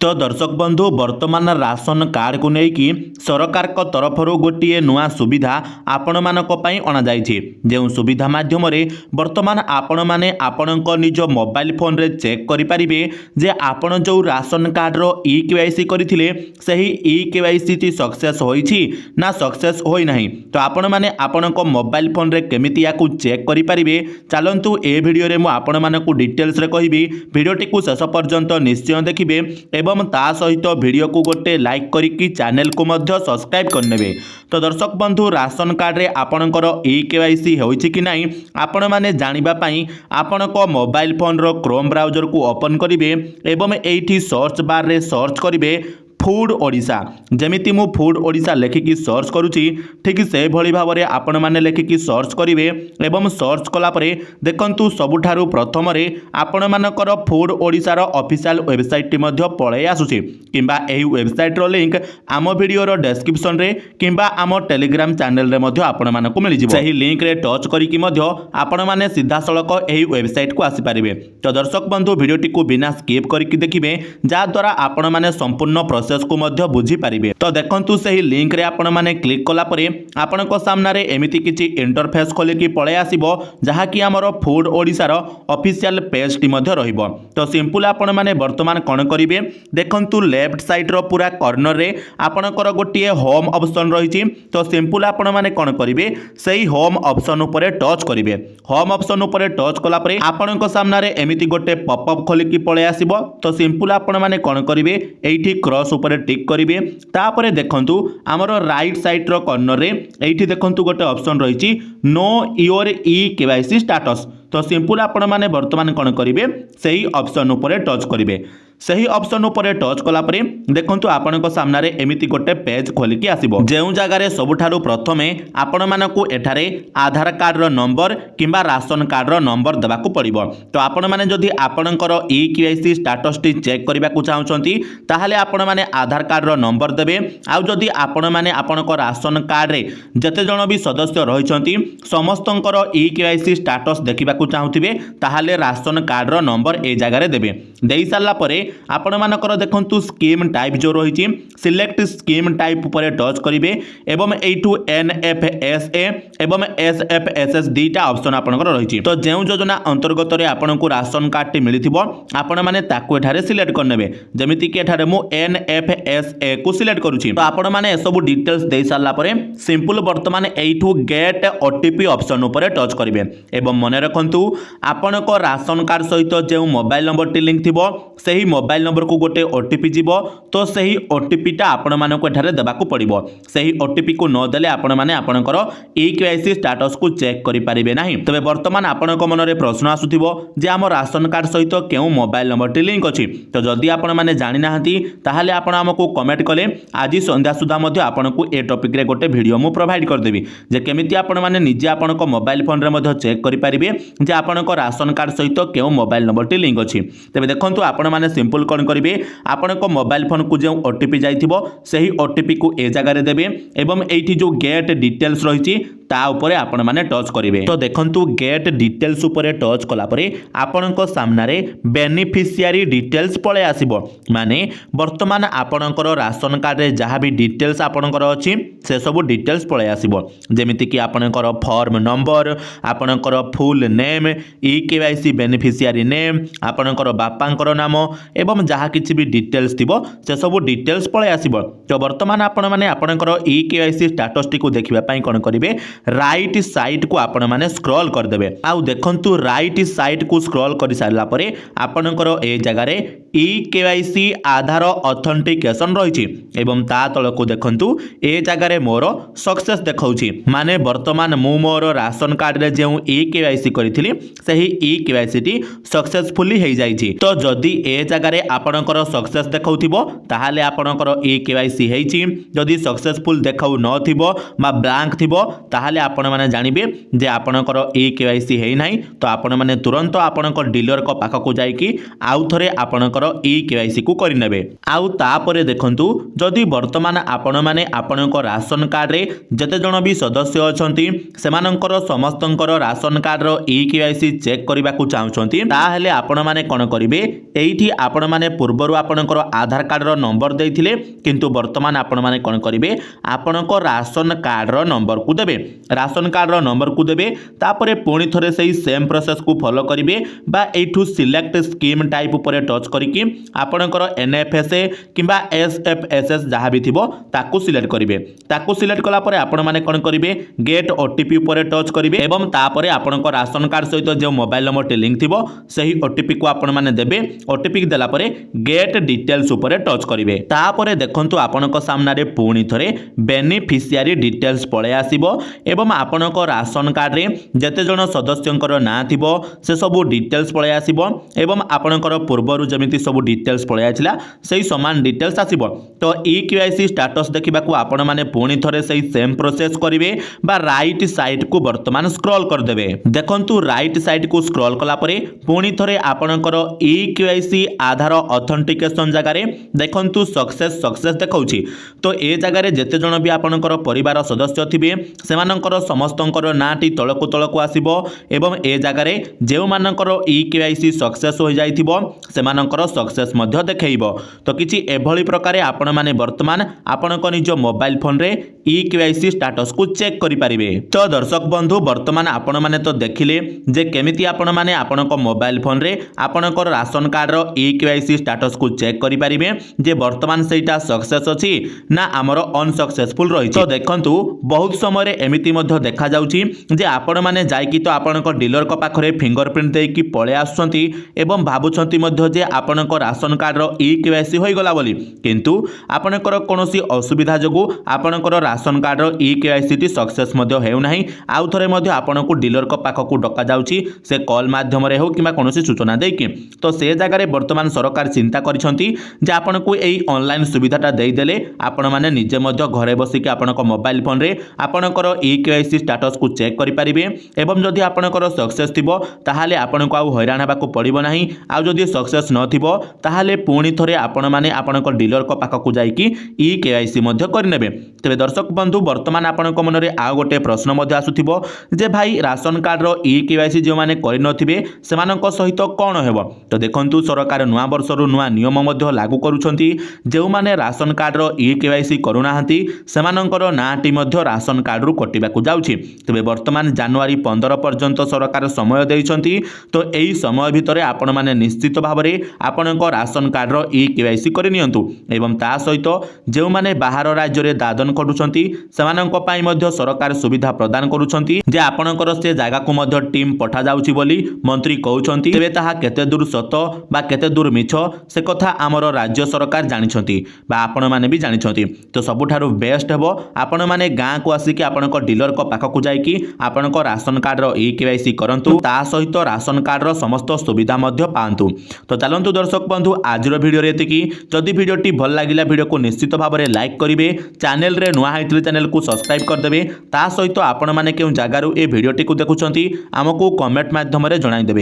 तो दर्शक बंधु वर्तमान राशन कार्ड को लेकिन सरकार को तरफ गोटे नुआ सुविधा आपण मानक पई अणा जाइछि। जो सुविधा माध्यम वर्तमान आपण माने आपण निज मोबाइल फोन रे चेक करि परिबे जे आपण जो राशन कार्ड रो ई-केवाईसी करथिले सही ई-केवाईसी टी सक्सेस होइछि ना सक्सेस होई नाही। तो आपण माने आपण को मोबाइल फोन रे केमिति याकू चेक करि परिबे चलंतु ए वीडियो रे मु आपण मानकू डिटेल्स रे कहिबी। वीडियोटी को शेष पर्यंत निश्चय देखिबे एवं ता सहित वीडियो को गोटे लाइक करिकी चैनल को मध्य सब्सक्राइब करनेबे। तो दर्शक बंधु राशन कार्ड रे आपणकर ई-केवाईसी होइछि कि नाही आपण माने जानिबा पई आपण को मोबाइल फोन रो क्रोम ब्राउजर को ओपन करिवे एवं एठी सर्च बार रे सर्च करिवे फूड ओडिशा। जमिति मु फूड ओडिशा लेखिकी सर्च करुची ठीक से भली भाव में आपण माने लेखिकी सर्च करिवे एवं सर्च कला परे देखंतु सबुठारु प्रथम रे आपण मानकर फूड ओडिशा रो ऑफिशियल वेबसाइट मध्ये पळे आसुची किंबा एही वेबसाइट रो लिंक आम वीडियो रो डिस्क्रिप्शन रे किंबा आम टेलीग्राम चैनल रे मध्ये आपण मानकु मिलि जिवो। सही लिंक रे टच करिकी मध्ये आपण माने सीधा सळक एही वेबसाइट को आसी परिबे। तो दर्शक बंधु वीडियोटी को बिना स्किप करिकी देखिबे जा द्वारा आपण माने संपूर्ण प्रोसेस को मध्य बुझी पारिबे। तो देखंतु सही लिंक रे आपण माने क्लिक कला परे आपण को सामने रे एमिति किछि इंटरफेस खोले की पळे आसीबो जहा कि हमरो फूड ओडिसा रो ऑफिशियल पेज टी मध्य रहिबो। तो सिंपल आपण माने वर्तमान कोन करिवे देखंतु लेफ्ट साइड रो पूरा कॉर्नर रे आपणकर गोटे होम ऑप्शन रहिछि। तो सिंपल आपण माने कोन करिवे सही होम ऑप्शन ऊपर टच करिवे। होम ऑप्शन ऊपर टच कला परे आपण को सामने रे एमिति गोटे पॉपअप खोले की पळे आसीबो। तो सिंपल आपण माने कोन करिवे एठी क्रॉस ऊपर टिक करिवे तापरे देखंतु हमरो राइट साइड रो कॉर्नर रे एठी देखंतु गोटे ऑप्शन रहिछि नो योर ई-केवाईसी स्टेटस। तो सिंपल आपण माने वर्तमान कोन करिवे सही ऑप्शन ऊपर टच करिवे। सही ऑप्शन ऊपर टच कला परे देखंतु आपण को सामने रे एमिति गोटे पेज खोली की आसीबो जेउ जगह रे सबुठारु प्रथमे आपण मानकु एठारे आधार कार्ड रो नंबर किंबा राशन कार्ड रो नंबर देबाकू पड़िबो। तो आपण माने जदि आपणकर ई-केवाईसी स्टेटस टी चेक करबाकू चाहउछंती ताहाले आपण माने आधार कार्ड रो नंबर देबे। आ जदि आपण माने आपणकर राशन कार्ड रे जते जण भी सदस्य रहिछंती समस्तंकर ई-केवाईसी स्टेटस देखिबाकू चाहउथिबे ताहाले राशन कार्ड रो नंबर ए जगह रे देबे। देई साला परे आपण मानकर देखंतु स्कीम टाइप जो रही सिलेक्ट स्कीम टाइप पर टच करिवे एवं एठू एनएफएसए एवं एसएफएसएस दुईटा ऑप्शन आपनकर रही। तो जो योजना अंतर्गत रे आपनको राशन कार्ड टी मिलिथिबो आपण माने ताकू एठारे सिलेक्ट करनेबे। जेमिति कि एठारे मु एनएफएसए को सिलेक्ट करूची। तो आपण माने सब डिटेल्स देई सारला परे सिंपल वर्तमान एठू गेट ओटीपी ऑप्शन ऊपर टच करिवे एवं मने रखंतु आपनको राशन कार्ड सहित जो मोबाइल नंबर टी लिंक थिबो सही मोबाइल नंबर को गोटे ओटीपी जीवो। तो सही ओटीपी टा आपण मानक एठारे देबाकू पड़िबो। सही ओटीपी को न देले आपण माने आपणकर ई-केवाईसी स्टेटस को चेक करि परिबे नाही। तबे वर्तमान आपणक मन रे प्रश्न आसुथिबो जे हम राशन कार्ड सहित केउ मोबाइल नंबर टी लिंक अछि। तो जदि आपण माने जानि नाहंती ताहाले आपण हमकु कमेंट कले आज संध्या सुधा मध्ये आपणकु ए टॉपिक रे गोटे वीडियो मु प्रोवाइड कर देबी जे केमिति आपण माने निजे आपणक मोबाइल फोन रे मध्ये चेक करि परिबे जे आपणक राशन कार्ड सहित केउ मोबाइल नंबर टी लिंक अछि। तबे देखंतु आपण माने सिंपल कोन करिवे आपण को मोबाइल फोन को जो ओटीपी जाइथिबो सही ओटीपी को ए जगह रे देबे एवं एठी जो गेट डिटेल्स रहिछि ता ऊपर आपण माने टच करिवे। तो देखंतु गेट डिटेल्स ऊपर टच कला परे आपण को सामने रे बेनिफिशियरी डिटेल्स पळे आसीबो। माने वर्तमान आपणकर राशन कार्ड रे जहा भी डिटेल्स आपणकर अछि से सब डिटेल्स पळे आसीबो। जेमिति कि आपणकर फॉर्म नंबर आपणकर full name e-KYC beneficiary name आपणकर बापांकर नाम एवं जहा किछि भी डिटेल्स थिबो से सब डिटेल्स पळे आसीबो। तो वर्तमान आपण माने आपणकर ई-केवाईसी स्टेटस टी को देखिबा पई कोन करिवे राइट साइड को आपण माने स्क्रॉल कर देबे। आउ देखंतु राइट साइड को स्क्रॉल करि सारला परे आपणकर ए जगह रे ई-केवाईसी आधार ऑथेंटिकेशन रहिछि एवं ता तळ को देखंतु ए जगह रे मोर सक्सेस देखाउछि। माने वर्तमान मु मोर राशन कार्ड रे जेउ ई-केवाईसी करिथिली सही ई-केवाईसी टी सक्सेसफुली हेइ जाइछि। तो जदि ए जगह रे आपणकर सक्सेस देखाउथिबो ताहाले आपणकर ई-केवाईसी हेइछि। जदि सक्सेसफुल देखाउ न थिबो बा ब्लैंक थिबो ताहाले ताहाले आपण माने जानिबे जे आपणकर ई केवाईसी हेई नाही तो आपण माने तुरंत आपणकर डीलर को पाखकु जाईकी आउ थरे आपणकर ई केवाईसी को करि नेबे। आउ तापरे देखंतु जदि वर्तमान आपण माने आपणकर राशन कार्ड रे जते जण भी सदस्य अछंती सेमानंकर समस्तंकर राशन कार्ड रो ई केवाईसी चेक करबा को चाहउछंती ताहाले आपण माने कोन करिवे एठी आपण माने पूर्वरु आपणकर आधार कार्ड रो नंबर देइथिले किंतु वर्तमान आपण माने कोन करिवे आपणको राशन कार्ड रो नंबर को देबे राशन कार्ड रो नंबर को देबे तापरे पुणी थरे सेही सेम प्रोसेस को फॉलो करिवे बा एठू सिलेक्ट स्कीम टाइप ऊपर टच करिकि आपणकर एनएफएसए किंबा एसएफएसएस जहाँ भी थिबो ताकू सिलेक्ट करिवे ताकू सिलेक्ट कला परे आपण माने कोन करिवे गेट ओटीपी ऊपर टच करिवे एवं तापरे आपणको राशन कार्ड सहित जो मोबाइल नंबर टे लिंक थिबो सेही ओटीपी को आपण माने देबे ओटीपी देला परे गेट डिटेल्स ऊपर टच करिवे तापरे देखंतु आपणको सामना रे पुणी थरे बेनिफिशियरी डिटेल्स पळे आसीबो एवं आपणको राशन कार्ड रे जते जण सदस्यंकर ना थिबो से सब डिटेल्स पळे आसीबो एवं आपणकर पूर्वरु जमिति सब डिटेल्स पळे आछिला सेही समान डिटेल्स आसीबो। तो ई केवाईसी स्टेटस देखिबा को आपण माने पुणी थरे सेही सेम प्रोसेस करिवे बा राइट साइड को वर्तमान स्क्रॉल कर देबे देखंतु राइट साइड को स्क्रॉल कला परे पुणी थरे आपणकर ई केवाईसी आधार ऑथेंटिकेशन जगह रे देखंतु सक्सेस देखौछि। तो ए जगह रे जते जण भी आपणकर परिवार सदस्य थिबे सेमानंकर समस्तंकर नाटी तळकु तळकु आसीबो एवं ए जगह रे जेउ मानंकर ई केवाईसी सक्सेस हो जाइथिबो सेमानंकर सक्सेस मध्य देखैबो। तो किछि एभली प्रकार आपण माने वर्तमान आपणक निज मोबाइल फोन रे ई केवाईसी स्टेटस को चेक करि परिबे। तो दर्शक बंधु वर्तमान आपण माने तो देखिले जे केमिति आपण माने आपणक मोबाइल फोन रे आपणकर राशन कार्ड रो ई केवाईसी स्टेटस को चेक करि परिबे जे वर्तमान सेटा सक्सेस अछि ना हमर अनसक्सेसफुल रही। तो देखंतु बहुत समय रे एमिति मध्य देखा जाउची जे आपण माने जाईकी तो आपणक डीलर को पाखरे फिंगरप्रिंट देकी पळे आसुछंती एवं भाबुछंती मध्य जे आपणक राशन कार्ड रो ई केवाईसी होई गला बोली किंतु आपणकर कोनोसी असुविधा जगु आपणकर राशन कार्ड रो ई केवाईसी टी सक्सेस मध्य हेउ नाही आउ थरे मध्य आपणकु डीलर को पाखकु डका जाउची से कॉल माध्यम रे हो किबा कोनोसी सूचना देकी। तो से जगह रे वर्तमान सरकार चिंता करिसंती जे आपणकु एई ऑनलाइन सुविधाटा देई देले आपण माने निजे मध्य घरे बसिक आपणक मोबाइल फोन रे आपणकर ई केवाईसी स्टेटस को चेक करि परिबे एवं जदि आपणकर सक्सेस थिबो ताहाले आपणको आउ हैरान हेबाकू पड़िबो नाही आउ जदि सक्सेस न थिबो ताहाले पुणी थरे आपण माने आपणकर डीलर को पाखकु जाईकी ई केवाईसी मध्य करिनेबे। तबे दर्शक बंधु वर्तमान आपणको मन रे आ गोटे प्रश्न मध्य आसुथिबो जे भाई राशन कार्ड रो ई केवाईसी जो माने करि नथिबे सेमानक सहित कोन हेबो। तो देखंतु सरकार नुआ वर्षरु नुआ नियम मध्य लागू करूछंती जेउ माने राशन कार्ड रो ई केवाईसी करूनाहांती सेमानंकर नाटी मध्य राशन कार्ड रु कटिबाकू जाउछि। तबे वर्तमान जनवरी 15 पर्यंत सरकार समय देइछंती। तो एही समय भितरे आपण माने निश्चित भाबरे आपणक राशन कार्ड रो ई केवाईसी करि नियंतु एवं ता सहित जेउ माने बाहर राज्य रे दादन खटुछंती सेमानंक पई मध्य सरकार सुविधा प्रदान करूछंती जे आपणकर से जागा को मध्य टीम पठा जाउछि बोली मंत्री कहउछंती। तबे ताहा केते दूर सत बा केते दूर मिछ से कथा हमर राज्य सरकार जानिछंती बा आपण माने भी जानिछंती। तो सबुठारु बेस्ट हेबो आपण माने गाँ को आसिक आपणक डीलर को पाखकु जाईकी आपणक राशन कार्ड रो ई केवाईसी करंतु ता सहित राशन कार्ड रो समस्त सुविधा मध्य पांतु। तो चलंतु दर्शक बंधु आज रो वीडियो रे एतिकी जदि वीडियोटी भल लागिला वीडियो को निश्चित भाव में लाइक करिवे चैनल रे नुआ हाइतले चैनल को सब्सक्राइब कर देबे ता सहित आपण माने केउ जागारु ए वीडियोटी को देखुछंती हमकु कमेंट माध्यम रे जणाई देबे।